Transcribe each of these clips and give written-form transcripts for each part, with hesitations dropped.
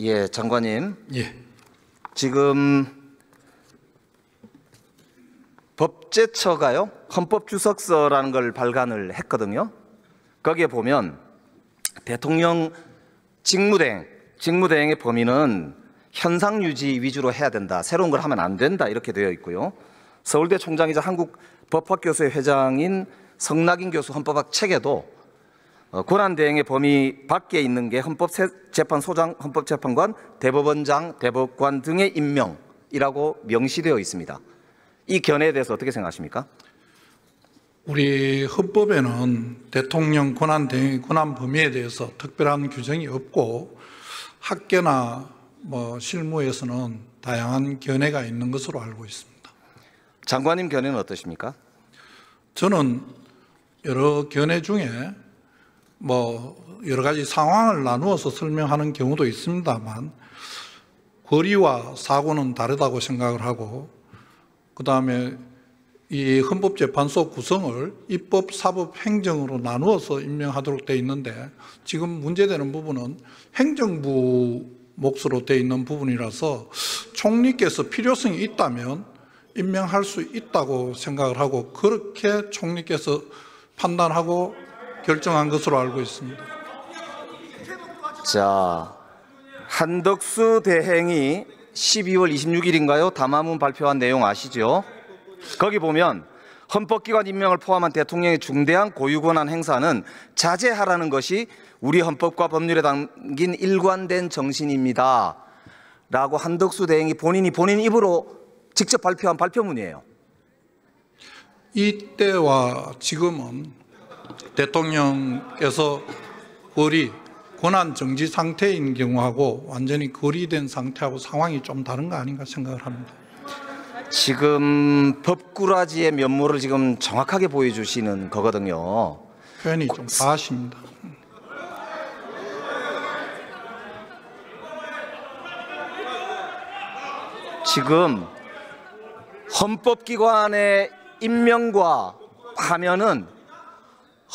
예, 장관님. 예. 지금 법제처가요, 헌법주석서라는 걸 발간을 했거든요. 거기에 보면 대통령 직무대행의 범위는 현상 유지 위주로 해야 된다, 새로운 걸 하면 안 된다, 이렇게 되어 있고요. 서울대 총장이자 한국법학교수회 회장인 성낙인 교수 헌법학 책에도 권한대행의 범위 밖에 있는 게 헌법재판소장, 헌법재판관, 대법원장, 대법관 등의 임명이라고 명시되어 있습니다. 이 견해에 대해서 어떻게 생각하십니까? 우리 헌법에는 대통령 권한대행의 권한 범위에 대해서 특별한 규정이 없고 학계나 실무에서는 다양한 견해가 있는 것으로 알고 있습니다. 장관님 견해는 어떠십니까? 저는 여러 견해 중에 여러 가지 상황을 나누어서 설명하는 경우도 있습니다만 권리와 사고는 다르다고 생각을 하고, 그다음에 이 헌법재판소 구성을 입법, 사법, 행정으로 나누어서 임명하도록 되어 있는데 지금 문제되는 부분은 행정부 몫으로 되어 있는 부분이라서 총리께서 필요성이 있다면 임명할 수 있다고 생각을 하고 그렇게 총리께서 판단하고 결정한 것으로 알고 있습니다. 자, 한덕수 대행이 12월 26일인가요? 담화문 발표한 내용 아시죠? 거기 보면 헌법기관 임명을 포함한 대통령의 중대한 고유권한 행사는 자제하라는 것이 우리 헌법과 법률에 담긴 일관된 정신입니다 라고 한덕수 대행이 본인 입으로 직접 발표한 발표문이에요. 이때와 지금은 대통령께서 권한 정지 상태인 경우하고 완전히 거리된 상태하고 상황이 좀 다른 거 아닌가 생각을 합니다. 지금 법꾸라지의 면모를 지금 정확하게 보여주시는 거거든요. 표현이 좀 과하십니다. 지금 헌법기관의 임명과 하면은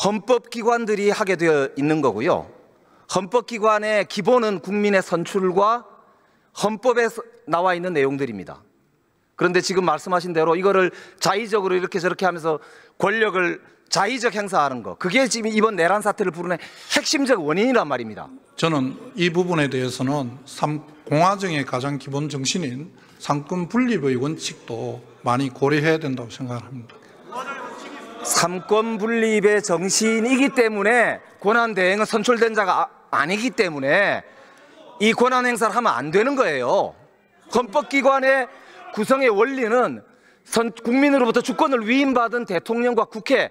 헌법기관들이 하게 되어 있는 거고요. 헌법기관의 기본은 국민의 선출과 헌법에 나와 있는 내용들입니다. 그런데 지금 말씀하신 대로 이거를 자의적으로 이렇게 저렇게 하면서 권력을 자의적 행사하는 거, 그게 지금 이번 내란 사태를 부르는 핵심적 원인이란 말입니다. 저는 이 부분에 대해서는 공화정의 가장 기본 정신인 삼권 분립의 원칙도 많이 고려해야 된다고 생각합니다. 삼권 분립의 정신이기 때문에 권한 대행은 선출된 자가 아니기 때문에 이 권한 행사를 하면 안 되는 거예요. 헌법기관의 구성의 원리는 국민으로부터 주권을 위임받은 대통령과 국회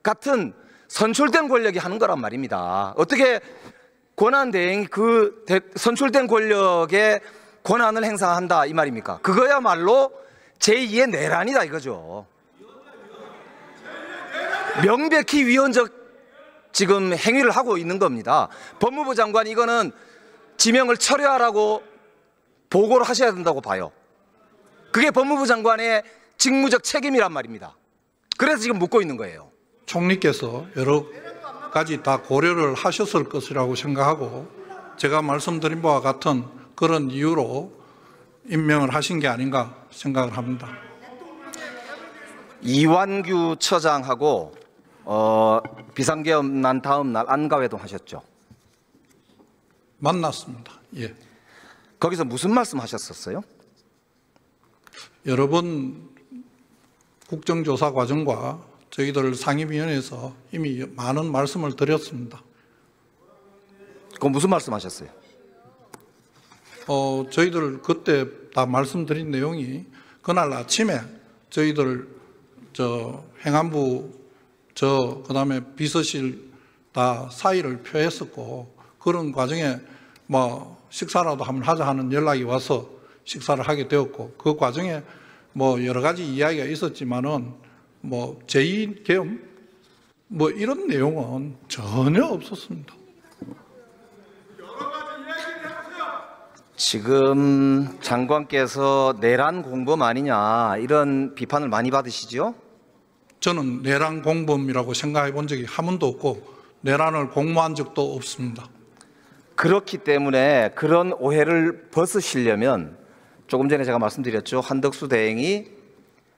같은 선출된 권력이 하는 거란 말입니다. 어떻게 권한 대행이 그 선출된 권력의 권한을 행사한다 이 말입니까? 그거야말로 제2의 내란이다 이거죠. 명백히 위헌적 지금 행위를 하고 있는 겁니다. 법무부 장관이 이거는 지명을 철회하라고 보고를 하셔야 된다고 봐요. 그게 법무부 장관의 직무적 책임이란 말입니다. 그래서 지금 묻고 있는 거예요. 총리께서 여러 가지 다 고려를 하셨을 것이라고 생각하고 제가 말씀드린 바와 같은 그런 이유로 임명을 하신 게 아닌가 생각을 합니다. 이완규 처장하고 비상계엄 난 다음 날 안가회동 하셨죠? 만났습니다. 예. 거기서 무슨 말씀 하셨었어요? 여러 번 국정조사 과정과 저희들 상임위원회에서 이미 많은 말씀을 드렸습니다. 그건 무슨 말씀 하셨어요? 저희들 그때 다 말씀드린 내용이 그날 아침에 저희들 행안부 그다음에 비서실 다 사의를 표했었고 그런 과정에 식사라도 한번 하자 하는 연락이 와서 식사를 하게 되었고 그 과정에 여러 가지 이야기가 있었지만은 제2계엄 이런 내용은 전혀 없었습니다. 지금 장관께서 내란 공범 아니냐 이런 비판을 많이 받으시죠? 저는 내란 공범이라고 생각해 본 적이 한 번도 없고 내란을 공모한 적도 없습니다. 그렇기 때문에 그런 오해를 벗으시려면 조금 전에 제가 말씀드렸죠. 한덕수 대행이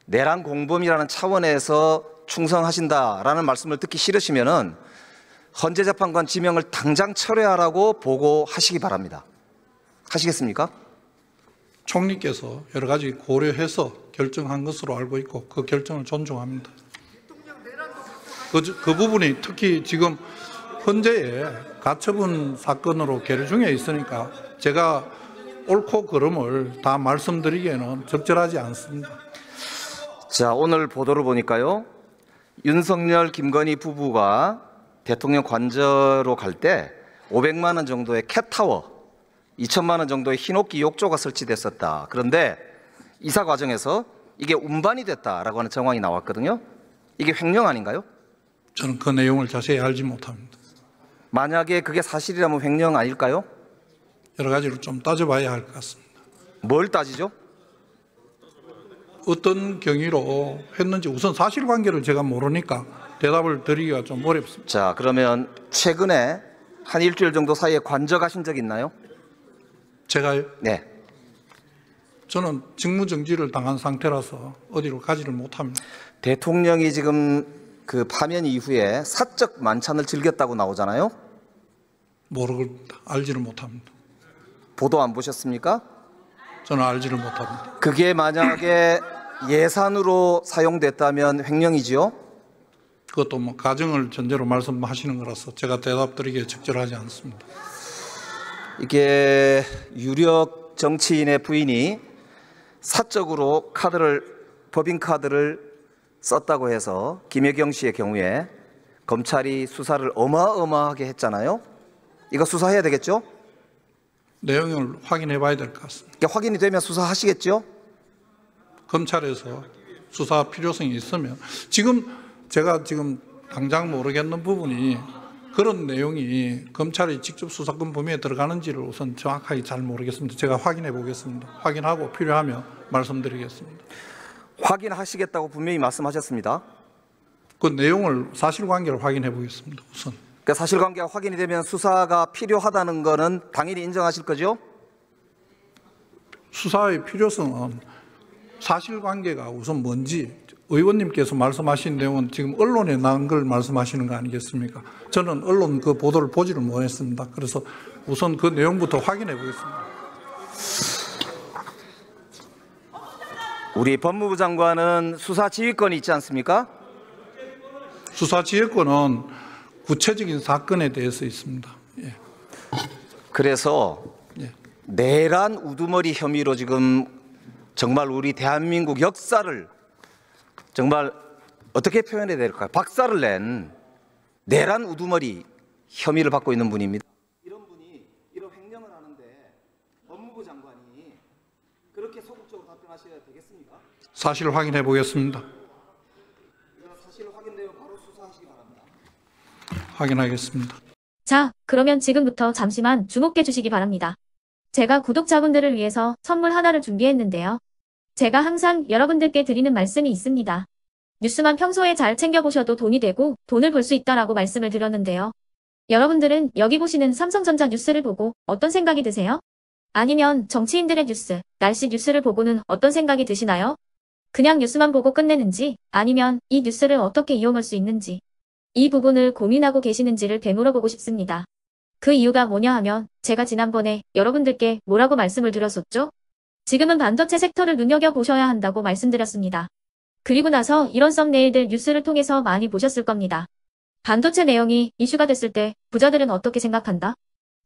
내란 공범이라는 차원에서 충성하신다라는 말씀을 듣기 싫으시면은 헌재재판관 지명을 당장 철회하라고 보고하시기 바랍니다. 하시겠습니까? 총리께서 여러 가지 고려해서 결정한 것으로 알고 있고 그 결정을 존중합니다. 그 부분이 특히 지금 헌재에 가처분 사건으로 계류 중에 있으니까 제가 옳고 그름을 다 말씀드리기에는 적절하지 않습니다. 자, 오늘 보도를 보니까요. 윤석열, 김건희 부부가 대통령 관저로 갈 때 500만 원 정도의 캣타워, 2천만 원 정도의 흰옥기 욕조가 설치됐었다. 그런데 이사 과정에서 이게 운반이 됐다라고 하는 정황이 나왔거든요. 이게 횡령 아닌가요? 저는 그 내용을 자세히 알지 못합니다. 만약에 그게 사실이라면 횡령 아닐까요? 여러 가지로 좀 따져봐야 할 것 같습니다. 뭘 따지죠? 어떤 경위로 했는지 우선 사실관계를 제가 모르니까 대답을 드리기가 좀 어렵습니다. 자, 그러면 최근에 한 일주일 정도 사이에 관저 가신 적 있나요? 제가요? 네. 저는 직무정지를 당한 상태라서 어디로 가지를 못합니다. 대통령이 지금 그 파면 이후에 사적 만찬을 즐겼다고 나오잖아요. 모르겠다. 알지를 못합니다. 보도 안 보셨습니까? 저는 알지를 못합니다. 그게 만약에 예산으로 사용됐다면 횡령이지요? 그것도 뭐 가정을 전제로 말씀하시는 거라서 제가 대답드리기에 적절하지 않습니다. 이게 유력 정치인의 부인이 사적으로 법인카드를 썼다고 해서 김혜경 씨의 경우에 검찰이 수사를 어마어마하게 했잖아요. 이거 수사해야 되겠죠? 내용을 확인해 봐야 될 것 같습니다. 이게 확인이 되면 수사하시겠죠? 검찰에서 수사 필요성이 있으면 제가 지금 당장 모르겠는 부분이 그런 내용이 검찰이 직접 수사권 범위에 들어가는지를 우선 정확하게 잘 모르겠습니다. 제가 확인해 보겠습니다. 확인하고 필요하면 말씀드리겠습니다. 확인하시겠다고 분명히 말씀하셨습니다. 그 내용을 사실관계를 확인해 보겠습니다. 우선. 그러니까 사실관계가 확인이 되면 수사가 필요하다는 거는 당연히 인정하실 거죠? 수사의 필요성은 사실관계가 우선 뭔지 의원님께서 말씀하신 내용은 지금 언론에 나온 걸 말씀하시는 거 아니겠습니까? 저는 언론 그 보도를 보지를 못했습니다. 그래서 우선 그 내용부터 확인해 보겠습니다. 우리 법무부 장관은 수사 지휘권이 있지 않습니까? 수사 지휘권은 구체적인 사건에 대해서 있습니다. 예. 그래서 예. 내란 우두머리 혐의로 지금 정말 우리 대한민국 역사를 정말 어떻게 표현해야 될까요? 박살을 낸 내란 우두머리 혐의를 받고 있는 분입니다. 이런 분이 이런 횡령을 하는데 법무부 장관이 그렇게 소극적으로 답변하셔야 되겠습니까? 사실 확인해 보겠습니다. 사실 확인되면 바로 수사하시기 바랍니다. 확인하겠습니다. 자, 그러면 지금부터 잠시만 주목해 주시기 바랍니다. 제가 구독자분들을 위해서 선물 하나를 준비했는데요. 제가 항상 여러분들께 드리는 말씀이 있습니다. 뉴스만 평소에 잘 챙겨보셔도 돈이 되고 돈을 벌 수 있다라고 말씀을 드렸는데요. 여러분들은 여기 보시는 삼성전자 뉴스를 보고 어떤 생각이 드세요? 아니면 정치인들의 뉴스, 날씨 뉴스를 보고는 어떤 생각이 드시나요? 그냥 뉴스만 보고 끝내는지 아니면 이 뉴스를 어떻게 이용할 수 있는지 이 부분을 고민하고 계시는지를 되물어보고 싶습니다. 그 이유가 뭐냐 하면 제가 지난번에 여러분들께 뭐라고 말씀을 드렸었죠? 지금은 반도체 섹터를 눈여겨보셔야 한다고 말씀드렸습니다. 그리고 나서 이런 썸네일들 뉴스를 통해서 많이 보셨을 겁니다. 반도체 내용이 이슈가 됐을 때 부자들은 어떻게 생각한다?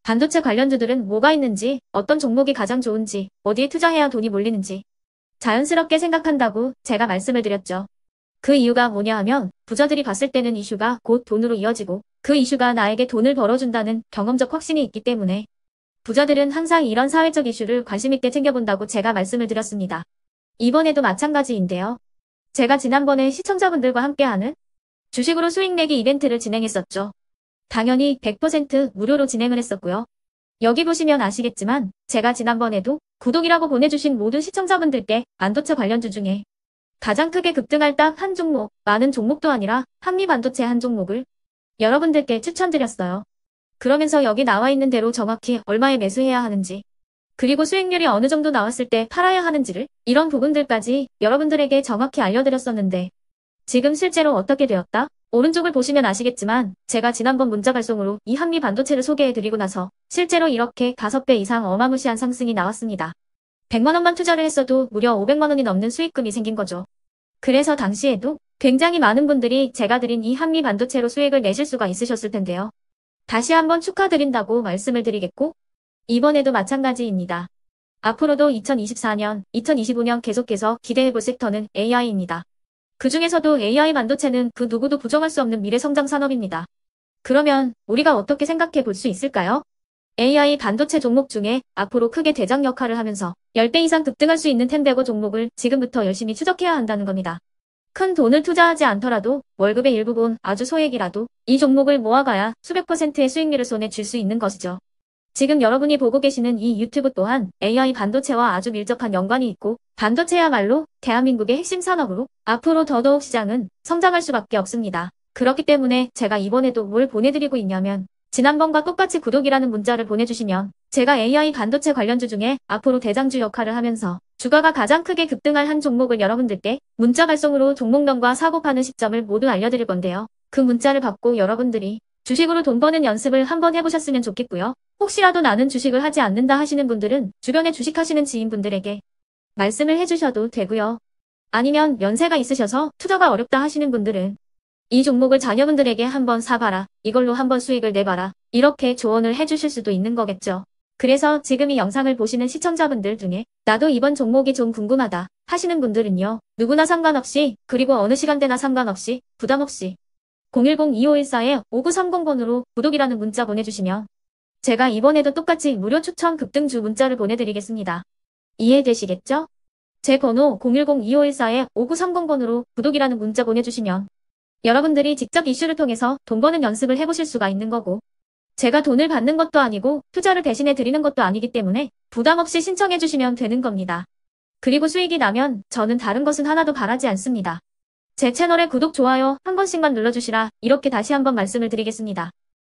반도체 관련주들은 뭐가 있는지, 어떤 종목이 가장 좋은지, 어디에 투자해야 돈이 몰리는지 자연스럽게 생각한다고 제가 말씀을 드렸죠. 그 이유가 뭐냐 하면 부자들이 봤을 때는 이슈가 곧 돈으로 이어지고 그 이슈가 나에게 돈을 벌어준다는 경험적 확신이 있기 때문에 부자들은 항상 이런 사회적 이슈를 관심있게 챙겨본다고 제가 말씀을 드렸습니다. 이번에도 마찬가지인데요. 제가 지난번에 시청자분들과 함께하는 주식으로 수익 내기 이벤트를 진행했었죠. 당연히 100% 무료로 진행을 했었고요. 여기 보시면 아시겠지만 제가 지난번에도 구독이라고 보내주신 모든 시청자분들께 반도체 관련주 중에 가장 크게 급등할 딱 한 종목, 많은 종목도 아니라 한미반도체 한 종목을 여러분들께 추천드렸어요. 그러면서 여기 나와 있는 대로 정확히 얼마에 매수해야 하는지, 그리고 수익률이 어느 정도 나왔을 때 팔아야 하는지를, 이런 부분들까지 여러분들에게 정확히 알려드렸었는데 지금 실제로 어떻게 되었다? 오른쪽을 보시면 아시겠지만 제가 지난번 문자 발송으로 이 한미 반도체를 소개해드리고 나서 실제로 이렇게 5배 이상 어마무시한 상승이 나왔습니다. 100만 원만 투자를 했어도 무려 500만 원이 넘는 수익금이 생긴 거죠. 그래서 당시에도 굉장히 많은 분들이 제가 드린 이 한미 반도체로 수익을 내실 수가 있으셨을 텐데요. 다시 한번 축하드린다고 말씀을 드리겠고, 이번에도 마찬가지입니다. 앞으로도 2024년, 2025년 계속해서 기대해볼 섹터는 AI입니다. 그 중에서도 AI 반도체는 그 누구도 부정할 수 없는 미래 성장 산업입니다. 그러면 우리가 어떻게 생각해 볼 수 있을까요? AI 반도체 종목 중에 앞으로 크게 대장 역할을 하면서 10배 이상 급등할 수 있는 텐베고 종목을 지금부터 열심히 추적해야 한다는 겁니다. 큰 돈을 투자하지 않더라도 월급의 일부분 아주 소액이라도 이 종목을 모아가야 수백 %의 수익률을 손에 쥘 수 있는 것이죠. 지금 여러분이 보고 계시는 이 유튜브 또한 AI 반도체와 아주 밀접한 연관이 있고, 반도체야말로 대한민국의 핵심 산업으로 앞으로 더더욱 시장은 성장할 수밖에 없습니다. 그렇기 때문에 제가 이번에도 뭘 보내드리고 있냐면, 지난번과 똑같이 구독이라는 문자를 보내주시면 제가 AI 반도체 관련주 중에 앞으로 대장주 역할을 하면서 주가가 가장 크게 급등할 한 종목을 여러분들께 문자 발송으로 종목명과 사고 파는 시점을 모두 알려드릴 건데요. 그 문자를 받고 여러분들이 주식으로 돈 버는 연습을 한번 해보셨으면 좋겠고요. 혹시라도 나는 주식을 하지 않는다 하시는 분들은 주변에 주식하시는 지인분들에게 말씀을 해주셔도 되고요. 아니면 연세가 있으셔서 투자가 어렵다 하시는 분들은 이 종목을 자녀분들에게 한번 사봐라, 이걸로 한번 수익을 내봐라, 이렇게 조언을 해주실 수도 있는 거겠죠. 그래서 지금 이 영상을 보시는 시청자분들 중에 나도 이번 종목이 좀 궁금하다 하시는 분들은요, 누구나 상관없이, 그리고 어느 시간대나 상관없이 부담없이 010-2514-5930번으로 구독이라는 문자 보내주시면 제가 이번에도 똑같이 무료 추천 급등주 문자를 보내드리겠습니다. 이해되시겠죠? 제 번호 010-2514-5930번으로 구독이라는 문자 보내주시면 여러분들이 직접 이슈를 통해서 돈 버는 연습을 해보실 수가 있는 거고, 제가 돈을 받는 것도 아니고 투자를 대신해 드리는 것도 아니기 때문에 부담 없이 신청해 주시면 되는 겁니다. 그리고 수익이 나면 저는 다른 것은 하나도 바라지 않습니다. 제 채널에 구독, 좋아요 한 번씩만 눌러주시라, 이렇게 다시 한번 말씀을 드리겠습니다.